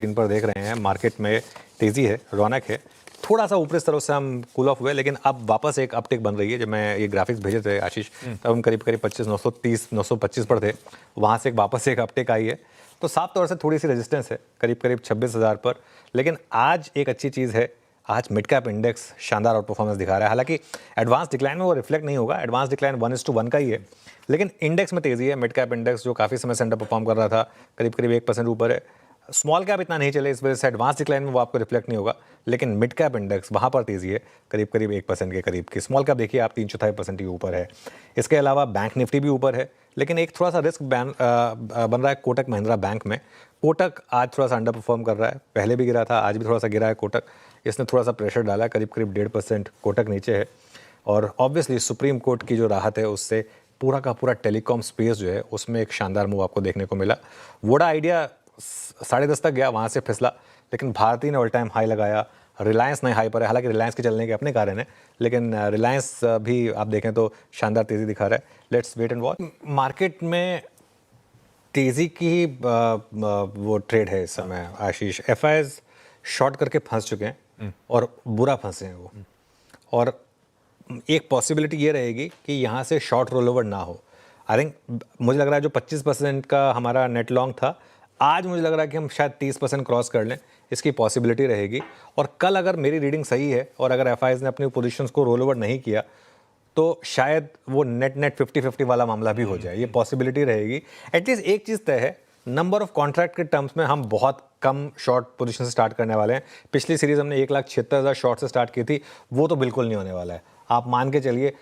Screen पर देख रहे हैं मार्केट में तेज़ी है, रौनक है। थोड़ा सा ऊपरी स्तरों से हम कूल ऑफ हुए, लेकिन अब वापस एक अपटिक बन रही है। जब मैं ये ग्राफिक्स भेजे थे आशीष, तब हम करीब करीब 25,930 925 पर थे। वहाँ से वापस एक अपटिक आई है, तो साफ तौर से थोड़ी सी रेजिस्टेंस है करीब करीब 26,000 पर। लेकिन आज एक अच्छी चीज़ है, आज मिड कैप इंडेक्स शानदार आउट परफॉर्मेंस दिखा रहा है। हालांकि एडवांस डिक्लाइन में वो रिफ्लेक्ट नहीं होगा, एडवांस डिक्लाइन 1:1 का ही है, लेकिन इंडेक्स में तेज़ी है। मिड कैप इंडेक्स जो काफ़ी समय से अंडर परफॉर्म कर रहा था, करीब करीब 1% ऊपर है। स्मॉल कैप इतना नहीं चले, इस वजह से एडवांस डिक्लाइन में वो आपको रिफ्लेक्ट नहीं होगा, लेकिन मिड कैप इंडेक्स वहाँ पर तेज़ी है करीब करीब 1% के करीब की। स्मॉल कैप देखिए आप 3/4% के ऊपर है। इसके अलावा बैंक निफ्टी भी ऊपर है, लेकिन एक थोड़ा सा रिस्क बन रहा है कोटक महिंद्रा बैंक में। कोटक आज थोड़ा सा अंडर परफॉर्म कर रहा है, पहले भी गिरा था, आज भी थोड़ा सा गिरा है कोटक। इसने थोड़ा सा प्रेशर डाला है, करीब करीब 1.5% कोटक नीचे है। और ऑब्वियसली सुप्रीम कोर्ट की जो राहत है उससे पूरा का पूरा टेलीकॉम स्पेस जो है उसमें एक शानदार मूव आपको देखने को मिला। वोडा आइडिया 10:30 तक गया, वहाँ से फिसला, लेकिन भारती ने ऑल टाइम हाई लगाया। रिलायंस नए हाई पर है, हालांकि रिलायंस के चलने के अपने कारण है, लेकिन रिलायंस भी आप देखें तो शानदार तेज़ी दिखा रहा है। Let's wait and watch. Market में तेज़ी की वो ट्रेड है इस समय आशीष। एफआईज शॉर्ट करके फंस चुके हैं और बुरा फंसे हैं वो। और एक पॉसिबिलिटी ये रहेगी कि यहाँ से शॉर्ट रोल ओवर ना हो। आई थिंक मुझे लग रहा है जो 25% का हमारा नेट लॉन्ग था, आज मुझे लग रहा है कि हम शायद 30% क्रॉस कर लें, इसकी पॉसिबिलिटी रहेगी। और कल अगर मेरी रीडिंग सही है और अगर एफआईज ने अपनी पोजीशंस को रोल ओवर नहीं किया, तो शायद वो नेट 50-50 वाला मामला भी हो जाए, ये पॉसिबिलिटी रहेगी। एटलीस्ट एक चीज़ तय है, नंबर ऑफ कॉन्ट्रैक्ट के टर्म्स में हम बहुत कम शॉर्ट पोजीशन से स्टार्ट करने वाले हैं। पिछली सीरीज हमने 1,76,000 शॉर्ट से स्टार्ट की थी, वो तो बिल्कुल नहीं होने वाला है। आप मान के चलिए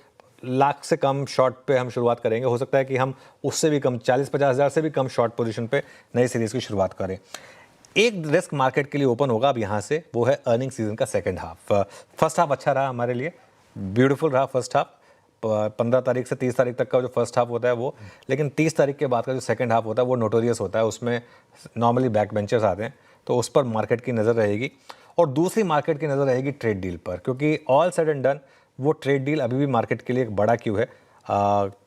लाख से कम शॉर्ट पे हम शुरुआत करेंगे। हो सकता है कि हम उससे भी कम 40-50 हज़ार से भी कम शॉर्ट पोजीशन पे नई सीरीज़ की शुरुआत करें। एक रिस्क मार्केट के लिए ओपन होगा अब यहाँ से, वो है अर्निंग सीजन का सेकंड हाफ। फर्स्ट हाफ अच्छा रहा हमारे लिए, ब्यूटीफुल रहा फर्स्ट हाफ। 15 तारीख से 30 तारीख तक का जो फर्स्ट हाफ होता है वो, लेकिन 30 तारीख के बाद का जो सेकंड हाफ होता है वो नोटोरियस होता है। उसमें नॉर्मली बैक बेंचर्स आते हैं, तो उस पर मार्केट की नज़र रहेगी। और दूसरी मार्केट की नज़र रहेगी ट्रेड डील पर, क्योंकि ऑल सेड एंड डन वो ट्रेड डील अभी भी मार्केट के लिए एक बड़ा क्यू है।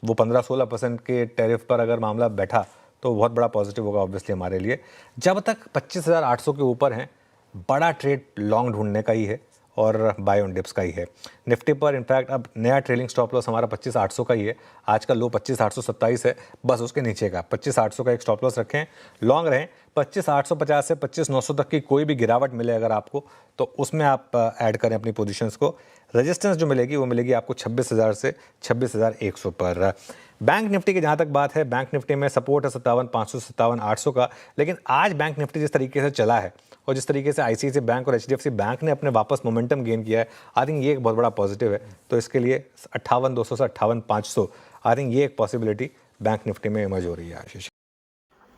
वो 15-16% के टैरिफ पर अगर मामला बैठा तो बहुत बड़ा पॉजिटिव होगा ऑब्वियसली हमारे लिए। जब तक 25,800 के ऊपर हैं, बड़ा ट्रेड लॉन्ग ढूंढने का ही है और बाय ऑन डिप्स का ही है। निफ्टी पर इनफैक्ट अब नया ट्रेलिंग स्टॉप लॉस हमारा 25,800 का ही है। आज का लो 25,827 है, बस उसके नीचे का 25,800 का एक स्टॉप लॉस रखें, लॉन्ग रहें। 25,850 से 25,900 तक की कोई भी गिरावट मिले अगर आपको, तो उसमें आप ऐड करें अपनी पोजीशंस को। रेजिस्टेंस जो मिलेगी वो मिलेगी आपको 26,000 से 26,100 पर। बैंक निफ्टी की जहाँ तक बात है, बैंक निफ्टी में सपोर्ट है 57,500 57,800 का। लेकिन आज बैंक निफ्टी जिस तरीके से चला है और जिस तरीके से आईसीआईसीआई बैंक और एचडीएफसी बैंक ने अपने वापस मोमेंटम गेन किया है, आई थिंक ये एक बहुत बड़ा पॉजिटिव है। तो इसके लिए 58,200 से 58,500, आई थिंक ये एक पॉसिबिलिटी बैंक निफ्टी में इमर्ज हो रही है आशीष।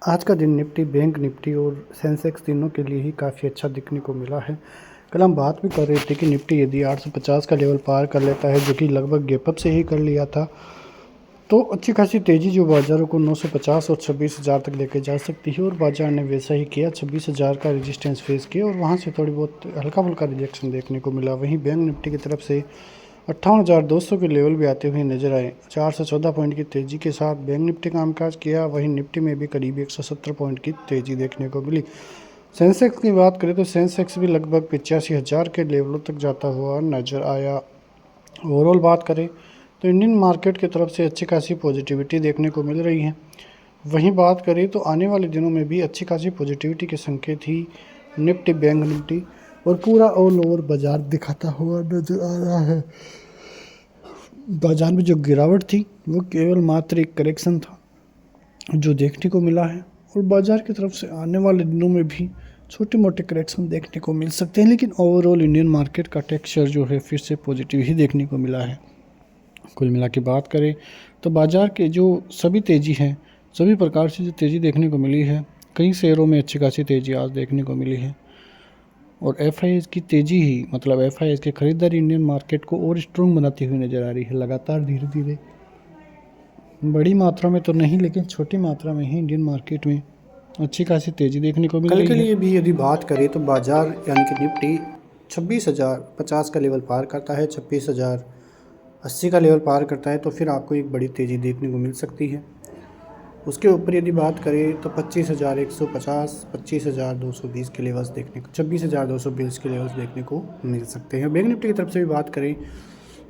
आज का दिन निफ्टी, बैंक निफ्टी और सेंसेक्स तीनों के लिए ही काफ़ी अच्छा दिखने को मिला है। कल हम बात भी कर रहे थे कि निफ्टी यदि 850 का लेवल पार कर लेता है, जो कि लगभग गैपअप से ही कर लिया था, तो अच्छी खासी तेज़ी जो बाज़ारों को 950 और 26,000 तक लेके जा सकती है। और बाज़ार ने वैसा ही किया, 26,000 का रेजिस्टेंस फेस किया और वहाँ से थोड़ी बहुत हल्का फुल्का रिजेक्शन देखने को मिला। वहीं बैंक निफ्टी की तरफ से 58,200 के लेवल भी आते हुए नजर आए। 414 पॉइंट की तेज़ी के साथ बैंक निफ्टी कामकाज किया। वहीं निफ्टी में भी करीब 170 पॉइंट की तेज़ी देखने को मिली। सेंसेक्स की बात करें तो सेंसेक्स भी लगभग 85,000 के लेवलों तक जाता हुआ नजर आया। ओवरऑल बात करें तो इंडियन मार्केट की तरफ से अच्छी खासी पॉजिटिविटी देखने को मिल रही है। वहीं बात करें तो आने वाले दिनों में भी अच्छी खासी पॉजिटिविटी के संकेत ही निफ्टी, बैंक निफ्टी और पूरा ऑल ओवर बाजार दिखाता हुआ नजर आ रहा है। बाजार में जो गिरावट थी वो केवल मात्र एक करेक्शन था जो देखने को मिला है, और बाजार की तरफ से आने वाले दिनों में भी छोटे मोटे करेक्शन देखने को मिल सकते हैं, लेकिन ओवरऑल इंडियन मार्केट का टेक्सचर जो है फिर से पॉजिटिव ही देखने को मिला है। कुल मिला के बात करें तो बाजार के जो सभी तेज़ी है, सभी प्रकार से जो तेज़ी देखने को मिली है, कई शेयरों में अच्छी खासी तेज़ी आज देखने को मिली है। और एफआईएस की तेज़ी ही, मतलब एफआईएस की खरीदारी इंडियन मार्केट को और स्ट्रॉन्ग बनाती हुई नज़र आ रही है। लगातार धीरे धीरे, बड़ी मात्रा में तो नहीं लेकिन छोटी मात्रा में ही इंडियन मार्केट में अच्छी खासी तेज़ी देखने को मिल रही है। कल के लिए भी यदि बात करें तो बाजार यानी कि निफ्टी 26,050 का लेवल पार करता है, 26,080 का लेवल पार करता है, तो फिर आपको एक बड़ी तेज़ी देखने को मिल सकती है। उसके ऊपर यदि बात करें तो 25,150, 25,220 के लेवल्स देखने को, 26,220 के लेवल्स देखने को मिल सकते हैं। बैंक निफ्टी की तरफ से भी बात करें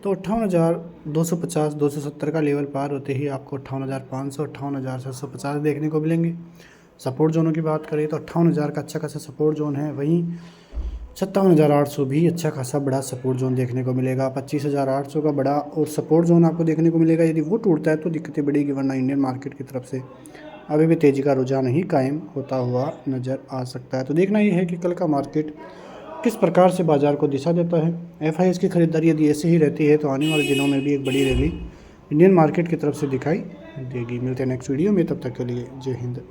तो 58,250, 270 का लेवल पार होते ही आपको 58,500, 58,750 देखने को मिलेंगे। सपोर्ट जोनों की बात करें तो 58,000 का अच्छा खासा सपोर्ट जोन है, वहीं 57,800 भी अच्छा खासा बड़ा सपोर्ट जोन देखने को मिलेगा। 25,800 का बड़ा और सपोर्ट जोन आपको देखने को मिलेगा। यदि वो टूटता है तो दिक्कतें बढ़ेगी, वरना इंडियन मार्केट की तरफ से अभी भी तेज़ी का रुझान ही कायम होता हुआ नज़र आ सकता है। तो देखना ये है कि कल का मार्केट किस प्रकार से बाज़ार को दिशा देता है। एफआईएस की खरीदारी यदि ऐसे ही रहती है तो आने वाले दिनों में भी एक बड़ी रैली इंडियन मार्केट की तरफ से दिखाई देगी। मिलते हैं नेक्स्ट वीडियो में, तब तक के लिए जय हिंद।